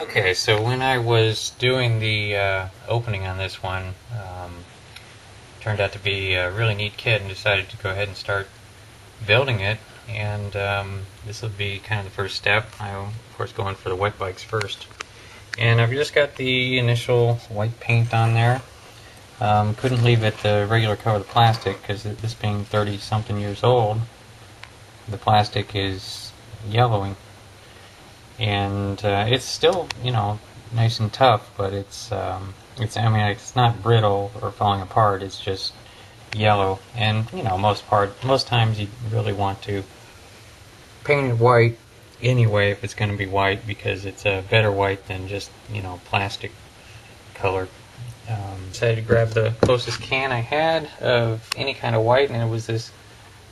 Okay, so when I was doing the opening on this one, turned out to be a really neat kit and decided to go ahead and start building it. And this will be kind of the first step. I'm, of course, going for the wet bikes first. And I've just got the initial white paint on there. Couldn't leave it the regular color of the plastic because this being 30-something years old, the plastic is yellowing. And it's still, you know, nice and tough, but it's I mean, it's not brittle or falling apart. It's just yellow, and you know, most times you really want to paint it white anyway if it's going to be white, because it's a better white than just, you know, plastic color. Decided to grab the closest can I had of any kind of white, and it was this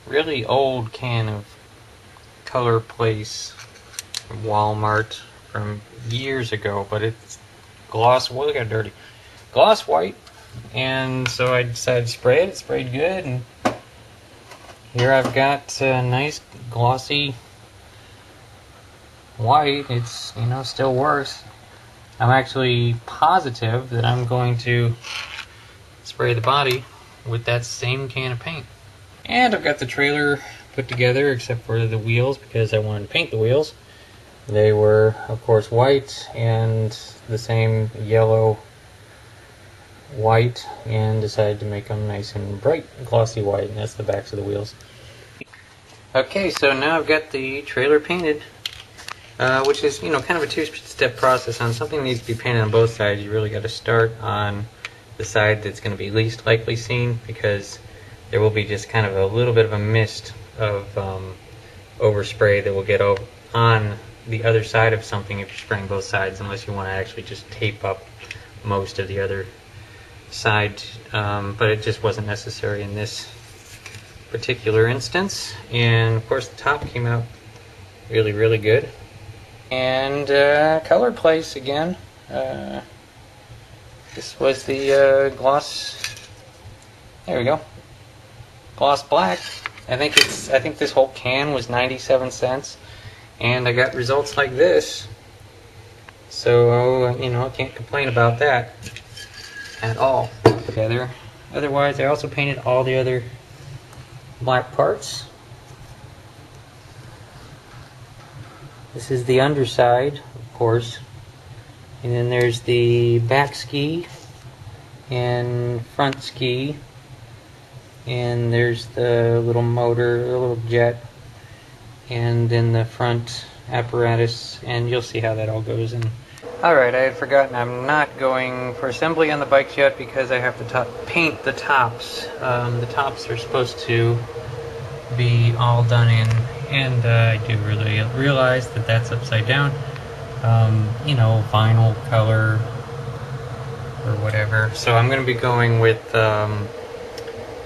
really old can of Color Place from Walmart from years ago, but it's gloss. Well, look how dirty. Gloss white. And so I decided to spray it. It sprayed good, and here I've got a nice glossy white. It's, you know, still worse. I'm actually positive that I'm going to spray the body with that same can of paint. And I've got the trailer put together except for the wheels, because I wanted to paint the wheels. They were, of course, white and the same yellow white, and decided to make them nice and bright glossy white, and that's the backs of the wheels. Okay, so now I've got the trailer painted, which is, you know, kind of a two-step process. On something that needs to be painted on both sides, you really got to start on the side that's going to be least likely seen, because there will be just kind of a little bit of a mist of overspray that will get on the other side of something if you're spraying both sides, unless you want to actually just tape up most of the other side, but it just wasn't necessary in this particular instance. And of course the top came out really, really good. And Color Place again. This was the gloss. There we go. Gloss black. I think this whole can was 97 cents, and I got results like this. So you know, I can't complain about that at all. Together. Otherwise, I also painted all the other black parts. This is the underside, of course, and then there's the back ski and front ski, and there's the little motor, the little jet, and then the front apparatus, and you'll see how that all goes in. Alright, I had forgotten I'm not going for assembly on the bikes yet, because I have to paint the tops. The tops are supposed to be all done in, and I do really realize that that's upside down. You know, vinyl color or whatever. So I'm going to be going with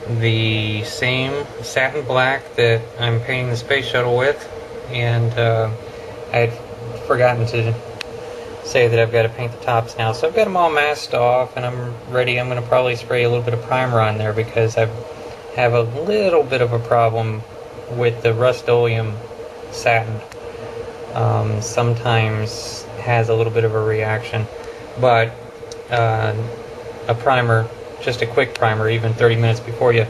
the same satin black that I'm painting the space shuttle with, and I had forgotten to say that I've got to paint the tops now. So I've got them all masked off, and I'm ready. I'm going to probably spray a little bit of primer on there, because I have a little bit of a problem with the Rust-Oleum satin. Sometimes has a little bit of a reaction, but a primer, just a quick primer, even 30 minutes before you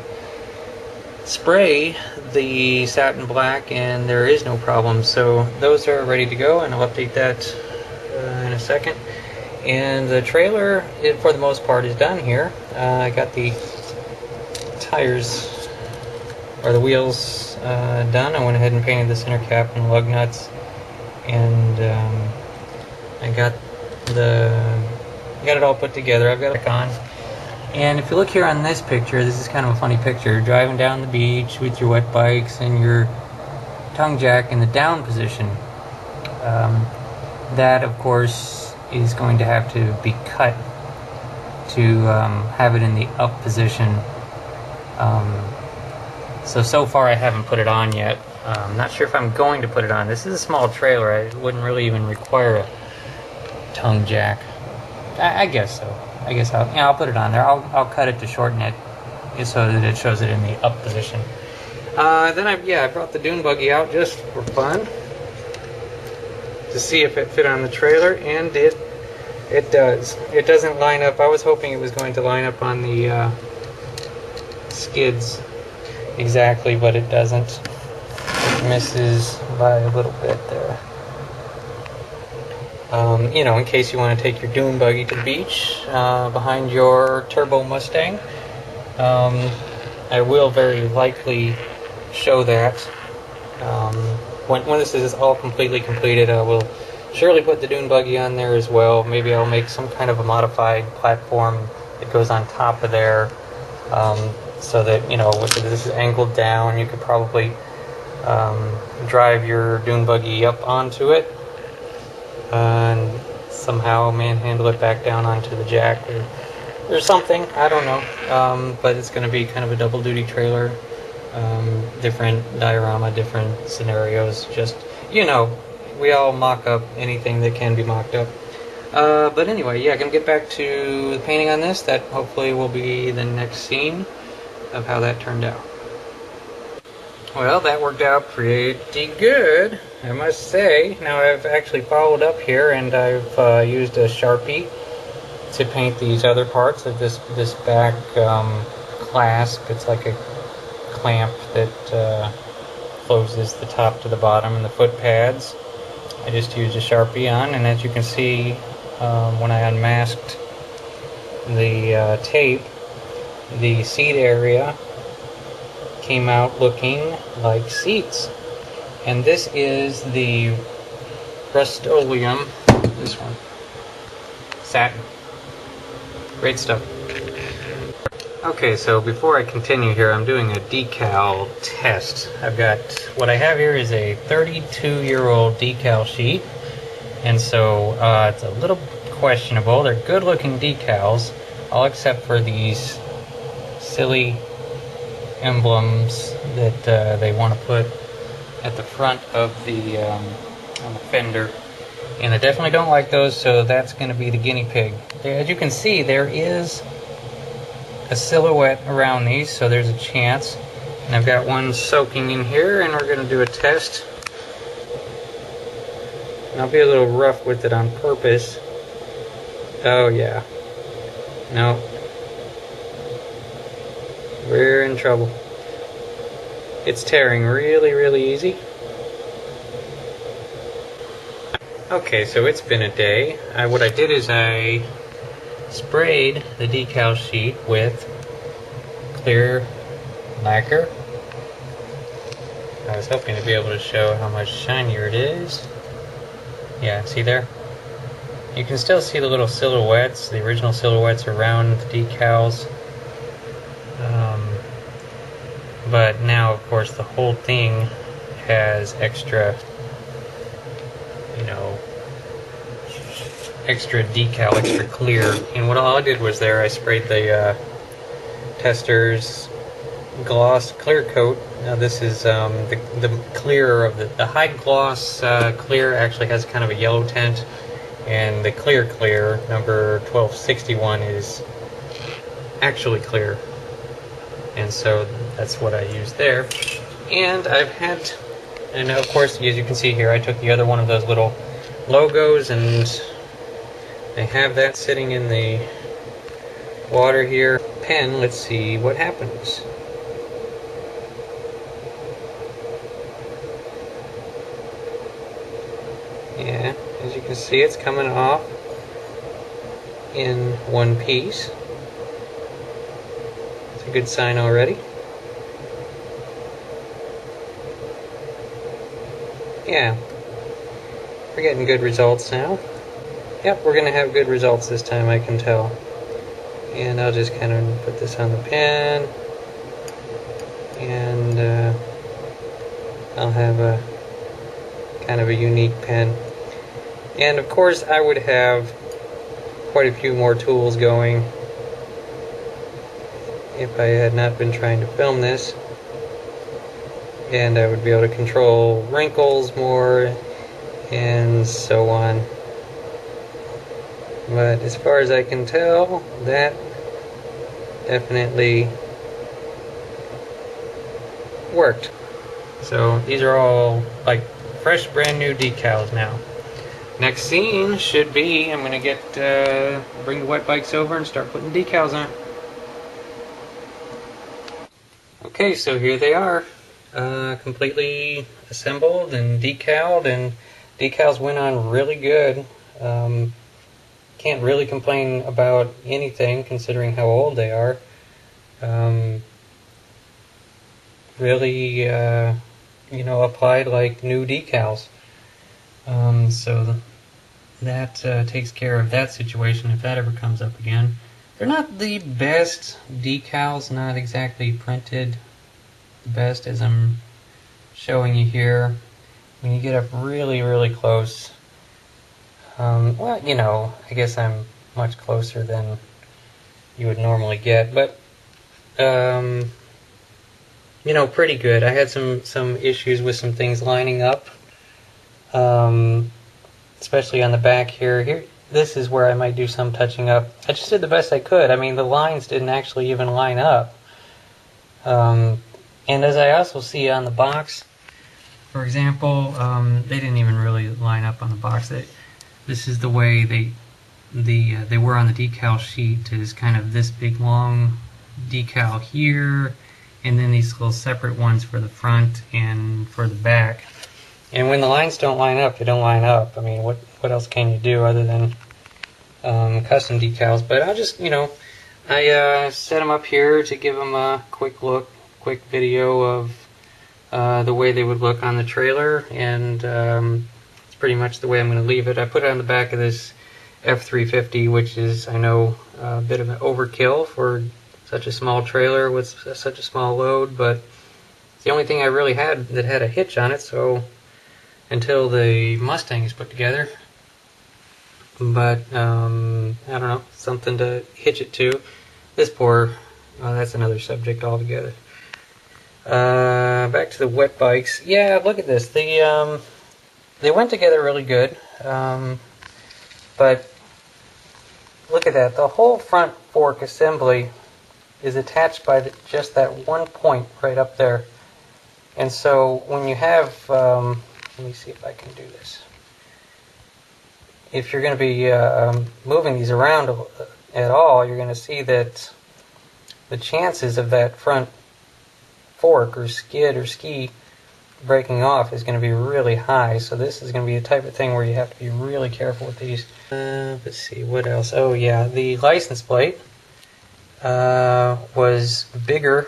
spray the satin black, and there is no problem. So those are ready to go, and I'll update that in a second. And the trailer, for the most part, is done here. I got the tires, or the wheels, done. I went ahead and painted the center cap and lug nuts, and I got it all put together. I've got it on. And if you look here on this picture, this is kind of a funny picture. Driving down the beach with your wet bikes and your tongue jack in the down position. That, of course, is going to have to be cut to have it in the up position. So far I haven't put it on yet. I'm not sure if I'm going to put it on. This is a small trailer. It wouldn't really even require a tongue jack. I guess so. I guess I'll put it on there. I'll cut it to shorten it so that it shows it in the up position. Then I brought the dune buggy out just for fun. to see if it fit on the trailer, and it does. It doesn't line up. I was hoping it was going to line up on the skids exactly, but it doesn't. It misses by a little bit there. You know, in case you want to take your dune buggy to the beach behind your turbo Mustang, I will very likely show that. When this is all completely completed, I will surely put the dune buggy on there as well. Maybe I'll make some kind of a modified platform that goes on top of there, so that, you know, if this is angled down, you could probably drive your dune buggy up onto it and somehow manhandle it back down onto the jack or something. I don't know, but it's going to be kind of a double duty trailer. Different diorama, different scenarios. Just, you know, we all mock up anything that can be mocked up. But anyway, yeah, gonna get back to the painting on this. That hopefully will be the next scene of how that turned out. Well, that worked out pretty good, I must say. Now I've actually followed up here, and I've used a Sharpie to paint these other parts of this back clasp. It's like a clamp that closes the top to the bottom and the foot pads. I just used a Sharpie on, and as you can see, when I unmasked the tape, the seat area came out looking like seats. And this is the Rust-Oleum, this one, satin. Great stuff. Okay, so before I continue here, I'm doing a decal test. What I have here is a 32-year-old decal sheet, and so it's a little questionable. They're good-looking decals, all except for these silly emblems that they want to put at the front of the on the fender, and I definitely don't like those. So that's going to be the guinea pig. As you can see, there is a silhouette around these, so there's a chance. And I've got one soaking in here, and we're going to do a test. And I'll be a little rough with it on purpose. Oh yeah, no, we're in trouble. It's tearing really easy. Okay, so it's been a day. What I did is I sprayed the decal sheet with clear lacquer. I was hoping to be able to show how much shinier it is. Yeah, see there? You can still see the little silhouettes, the original silhouettes around the decals. But now, of course, the whole thing has extra, you know, extra decal, extra clear. And what all I did was I sprayed the Tester's gloss clear coat. Now this is the clear of the high gloss clear actually has kind of a yellow tint, and the clear number 1261 is actually clear. And so that's what I used there. And and of course, as you can see here, I took the other one of those little logos, and I have that sitting in the water here. Pen, let's see what happens. Yeah, as you can see, it's coming off in one piece. It's a good sign already. Yeah, we're getting good results now. Yep, we're going to have good results this time, I can tell. And I'll just kind of put this on the pen, and I'll have a kind of a unique pen. And of course, I would have quite a few more tools going if I had not been trying to film this. And I would be able to control wrinkles more and so on. But as far as I can tell, that definitely worked. So these are all like fresh brand new decals now. Next scene should be I'm gonna bring the wet bikes over and start putting decals on. Okay, so here they are, completely assembled and decaled, and decals went on really good. Can't really complain about anything considering how old they are. Really, applied like new decals. So that takes care of that situation if that ever comes up again. They're not the best decals, not exactly printed the best as I'm showing you here. When you get up really, really close, I guess I'm much closer than you would normally get, but pretty good. I had some issues with some things lining up, especially on the back here. This is where I might do some touching up. I just did the best I could. I mean, the lines didn't actually even line up. And as I also see on the box, for example, they didn't even really line up on the box. This is the way they were on the decal sheet, is kind of this big long decal here, and then these little separate ones for the front and for the back. And when the lines don't line up, they don't line up. I mean, what else can you do other than custom decals? But I'll just, I set them up here to give them a quick video of the way they would look on the trailer, and it's pretty much the way I'm going to leave it. I put it on the back of this F350, which is, I know, a bit of an overkill for such a small trailer with such a small load, but it's the only thing I really had that had a hitch on it, so until the Mustang is put together. But I don't know, something to hitch it to. This that's another subject altogether. Back to the wet bikes. Yeah, look at this. They went together really good, but look at that. The whole front fork assembly is attached by just that one point right up there. And so when you have, let me see if I can do this. If you're going to be moving these around at all, you're going to see that the chances of that front fork or skid or ski breaking off is going to be really high. So this is going to be the type of thing where you have to be really careful with these. Let's see, what else? Oh yeah, the license plate was bigger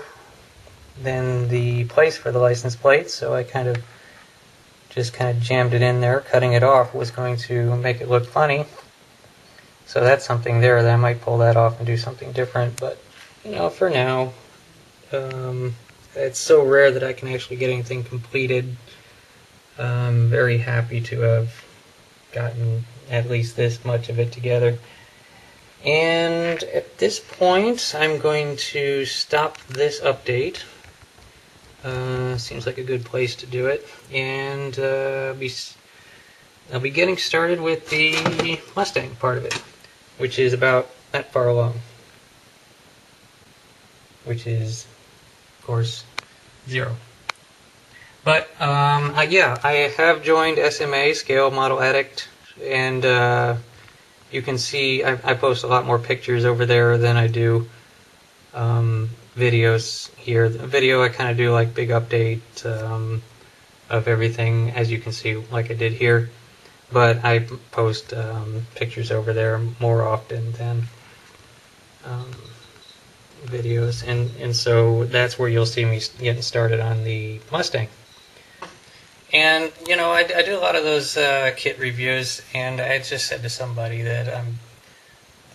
than the place for the license plate, so I just kind of jammed it in there. Cutting it off was going to make it look funny, so that's something there that I might pull that off and do something different. But for now, it's so rare that I can actually get anything completed. I'm very happy to have gotten at least this much of it together. And at this point, I'm going to stop this update. Seems like a good place to do it. And I'll be getting started with the Mustang part of it, which is about that far along. Which is, of course, 0. But, yeah, I have joined SMA, Scale Model Addict, and you can see I post a lot more pictures over there than I do videos here. The video I kind of do like big update of everything, as you can see, like I did here. But I post pictures over there more often than videos, and so that's where you'll see me getting started on the Mustang. And I do a lot of those kit reviews, and I just said to somebody that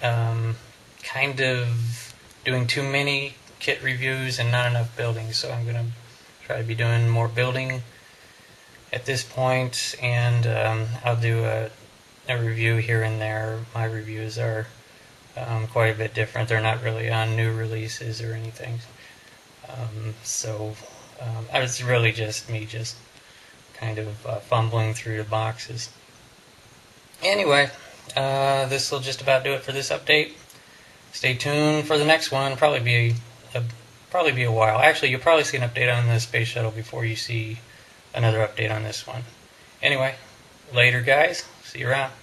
I'm kind of doing too many kit reviews and not enough building, so I'm going to try to be doing more building at this point, and I'll do a review here and there. My reviews are quite a bit different. They're not really on new releases or anything, so it's really just me kind of fumbling through the boxes. Anyway, this will just about do it for this update. Stay tuned for the next one. Probably be a while. Actually, you'll probably see an update on the space shuttle before you see another update on this one. Anyway, later guys. See you around.